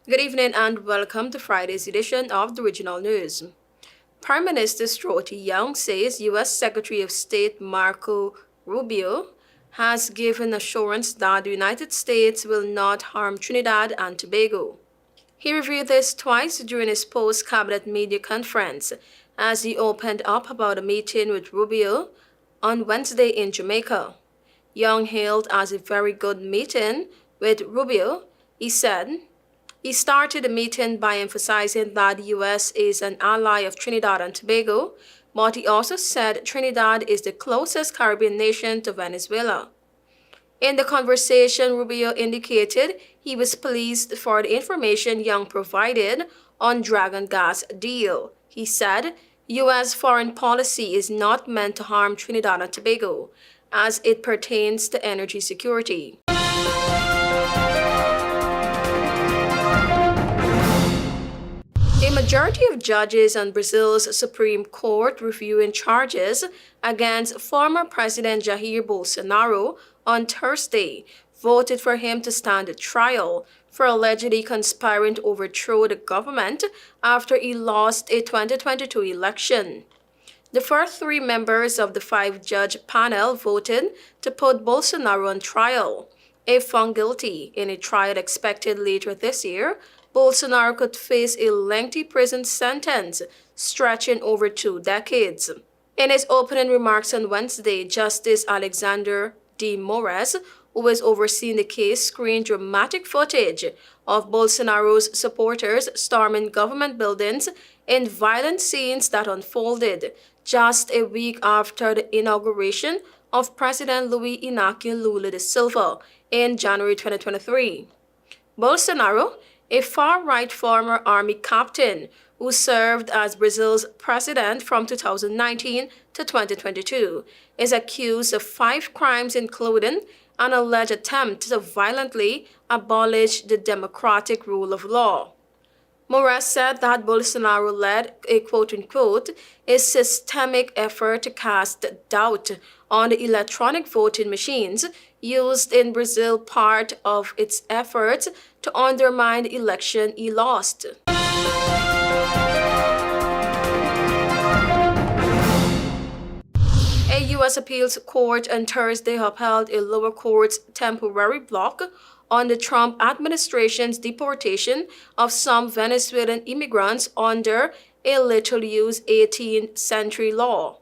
Good evening and welcome to Friday's edition of the Regional News. Prime Minister Stroti Young says U.S. Secretary of State Marco Rubio has given assurance that the United States will not harm Trinidad and Tobago. He revealed this twice during his post-cabinet media conference as he opened up about a meeting with Rubio on Wednesday in Jamaica. Young hailed as a very good meeting with Rubio. He said, he started the meeting by emphasizing that the U.S. is an ally of Trinidad and Tobago, but he also said Trinidad is the closest Caribbean nation to Venezuela. In the conversation, Rubio indicated he was pleased for the information Young provided on Dragon Gas deal. He said, U.S. foreign policy is not meant to harm Trinidad and Tobago, as it pertains to energy security. A majority of judges on Brazil's Supreme Court reviewing charges against former President Jair Bolsonaro on Thursday voted for him to stand trial for allegedly conspiring to overthrow the government after he lost a 2022 election. The first three members of the five-judge panel voted to put Bolsonaro on trial. If found guilty in a trial expected later this year, Bolsonaro could face a lengthy prison sentence stretching over 2 decades. In his opening remarks on Wednesday, Justice Alexander de Moraes, who is overseeing the case, screened dramatic footage of Bolsonaro's supporters storming government buildings in violent scenes that unfolded just a week after the inauguration of President Luiz Inácio Lula da Silva in January 2023. Bolsonaro, a far-right former army captain who served as Brazil's president from 2019 to 2022, is accused of 5 crimes including an alleged attempt to violently abolish the democratic rule of law. Moraes said that Bolsonaro led a quote-unquote a systemic effort to cast doubt on the electronic voting machines used in Brazil, part of its efforts to undermine the election he lost. A U.S. appeals court on Thursday upheld a lower court's temporary block on the Trump administration's deportation of some Venezuelan immigrants under a little-used 18th century law.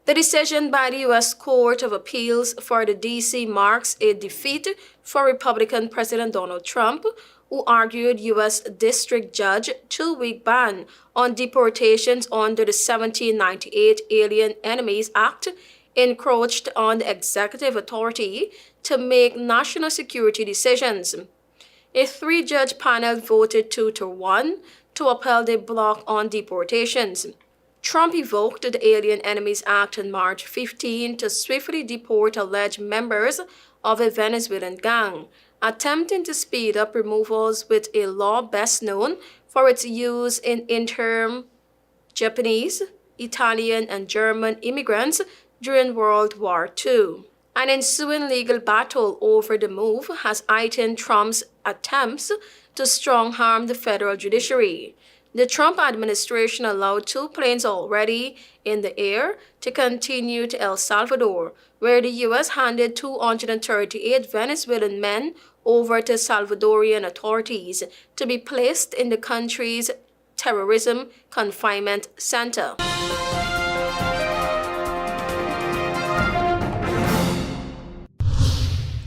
The decision by the U.S. Court of Appeals for the D.C. marks a defeat for Republican President Donald Trump, who argued U.S. District Judge 2-week ban on deportations under the 1798 Alien Enemies Act encroached on the executive authority to make national security decisions. A 3-judge panel voted 2-1 to uphold a block on deportations. Trump invoked the Alien Enemies Act on March 15 to swiftly deport alleged members of a Venezuelan gang, attempting to speed up removals with a law best known for its use in interim Japanese, Italian, and German immigrants during World War II. An ensuing legal battle over the move has heightened Trump's attempts to strong-arm the federal judiciary. The Trump administration allowed 2 planes already in the air to continue to El Salvador, where the U.S. handed 238 Venezuelan men over to Salvadorian authorities to be placed in the country's terrorism confinement center.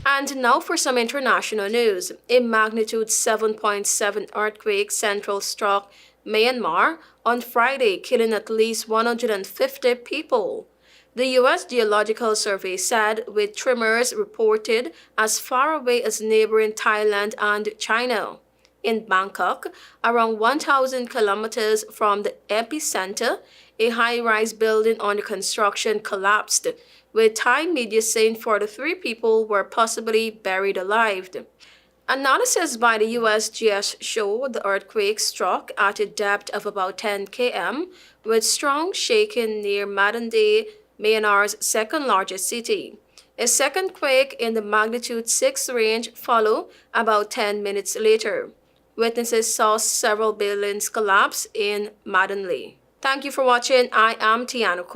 And now for some international news. A magnitude 7.7 earthquake central struck Myanmar on Friday, killing at least 150 people. The U.S. Geological Survey said, with tremors reported as far away as neighboring Thailand and China. In Bangkok, around 1,000 kilometers from the epicenter, a high-rise building under construction collapsed, with Thai media saying 43 people were possibly buried alive. Analysis by the USGS showed the earthquake struck at a depth of about 10 km, with strong shaking near modern-day Myanmar's second-largest city. A second quake in the magnitude 6 range followed about 10 minutes later. Witnesses saw several buildings collapse in Maddenley. Thank you for watching. I am TIANA.